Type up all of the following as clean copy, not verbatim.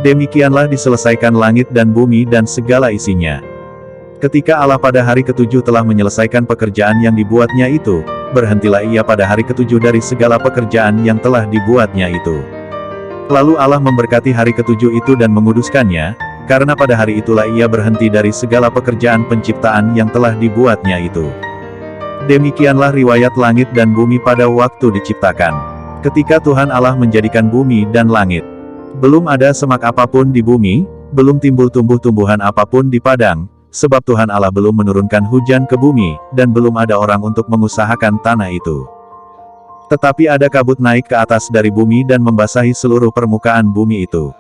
Demikianlah diselesaikan langit dan bumi dan segala isinya. Ketika Allah pada hari ketujuh telah menyelesaikan pekerjaan yang dibuatnya itu, berhentilah ia pada hari ketujuh dari segala pekerjaan yang telah dibuatnya itu. Lalu Allah memberkati hari ketujuh itu dan menguduskannya, karena pada hari itulah ia berhenti dari segala pekerjaan penciptaan yang telah dibuatnya itu. Demikianlah riwayat langit dan bumi pada waktu diciptakan. Ketika Tuhan Allah menjadikan bumi dan langit, belum ada semak apapun di bumi, belum timbul tumbuh-tumbuhan apapun di padang, sebab Tuhan Allah belum menurunkan hujan ke bumi, dan belum ada orang untuk mengusahakan tanah itu. Tetapi ada kabut naik ke atas dari bumi dan membasahi seluruh permukaan bumi itu.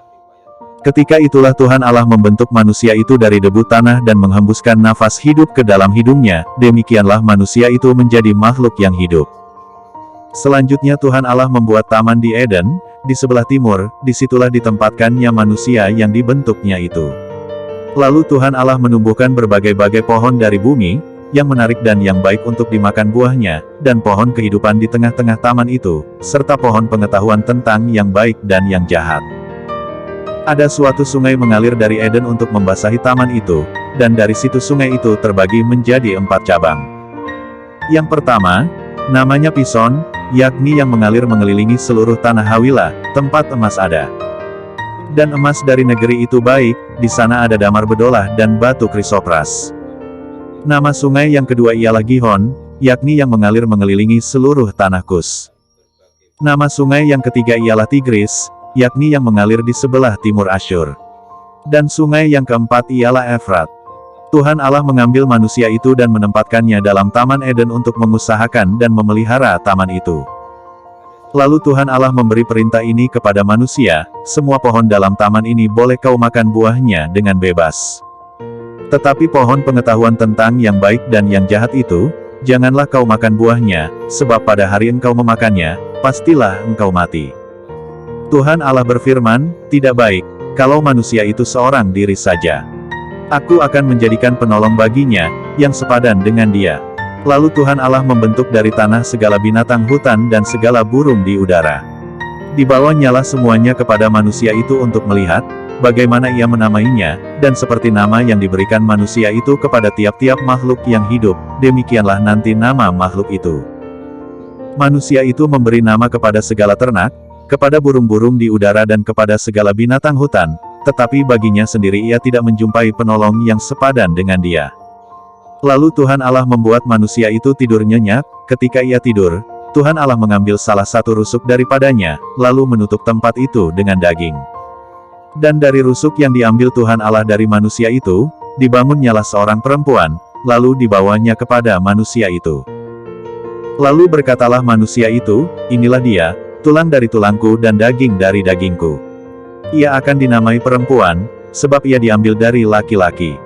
Ketika itulah Tuhan Allah membentuk manusia itu dari debu tanah dan menghembuskan nafas hidup ke dalam hidungnya, demikianlah manusia itu menjadi makhluk yang hidup. Selanjutnya Tuhan Allah membuat taman di Eden, di sebelah timur, disitulah ditempatkannya manusia yang dibentuknya itu. Lalu Tuhan Allah menumbuhkan berbagai-bagai pohon dari bumi, yang menarik dan yang baik untuk dimakan buahnya, dan pohon kehidupan di tengah-tengah taman itu, serta pohon pengetahuan tentang yang baik dan yang jahat. Ada suatu sungai mengalir dari Eden untuk membasahi taman itu, dan dari situ sungai itu terbagi menjadi 4 cabang. Yang pertama, namanya Pison, yakni yang mengalir mengelilingi seluruh tanah Hawilah, tempat emas ada. Dan emas dari negeri itu baik, di sana ada damar bedolah dan batu krisopras. Nama sungai yang kedua ialah Gihon, yakni yang mengalir mengelilingi seluruh tanah Kus. Nama sungai yang ketiga ialah Tigris, yakni yang mengalir di sebelah timur Asyur. Dan sungai yang keempat ialah Efrat. Tuhan Allah mengambil manusia itu dan menempatkannya dalam Taman Eden untuk mengusahakan dan memelihara taman itu. Lalu Tuhan Allah memberi perintah ini kepada manusia, semua pohon dalam taman ini boleh kau makan buahnya dengan bebas. Tetapi pohon pengetahuan tentang yang baik dan yang jahat itu, janganlah kau makan buahnya, sebab pada hari engkau memakannya, pastilah engkau mati. Tuhan Allah berfirman, tidak baik, kalau manusia itu seorang diri saja. Aku akan menjadikan penolong baginya, yang sepadan dengan dia. Lalu Tuhan Allah membentuk dari tanah segala binatang hutan dan segala burung di udara. Dibawannyalah semuanya kepada manusia itu untuk melihat, bagaimana ia menamainya, dan seperti nama yang diberikan manusia itu kepada tiap-tiap makhluk yang hidup, demikianlah nanti nama makhluk itu. Manusia itu memberi nama kepada segala ternak, kepada burung-burung di udara dan kepada segala binatang hutan, tetapi baginya sendiri ia tidak menjumpai penolong yang sepadan dengan dia. Lalu Tuhan Allah membuat manusia itu tidur nyenyak, ketika ia tidur, Tuhan Allah mengambil salah satu rusuk daripadanya, lalu menutup tempat itu dengan daging. Dan dari rusuk yang diambil Tuhan Allah dari manusia itu, dibangunnyalah seorang perempuan, lalu dibawanya kepada manusia itu. Lalu berkatalah manusia itu, inilah dia, tulang dari tulangku dan daging dari dagingku. Ia akan dinamai perempuan, sebab ia diambil dari laki-laki.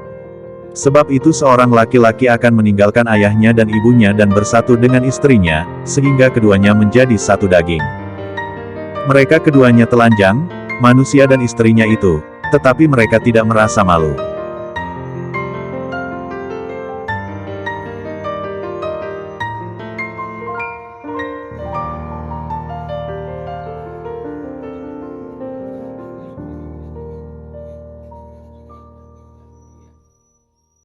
Sebab itu seorang laki-laki akan meninggalkan ayahnya dan ibunya dan bersatu dengan istrinya, sehingga keduanya menjadi satu daging. Mereka keduanya telanjang, manusia dan istrinya itu, tetapi mereka tidak merasa malu.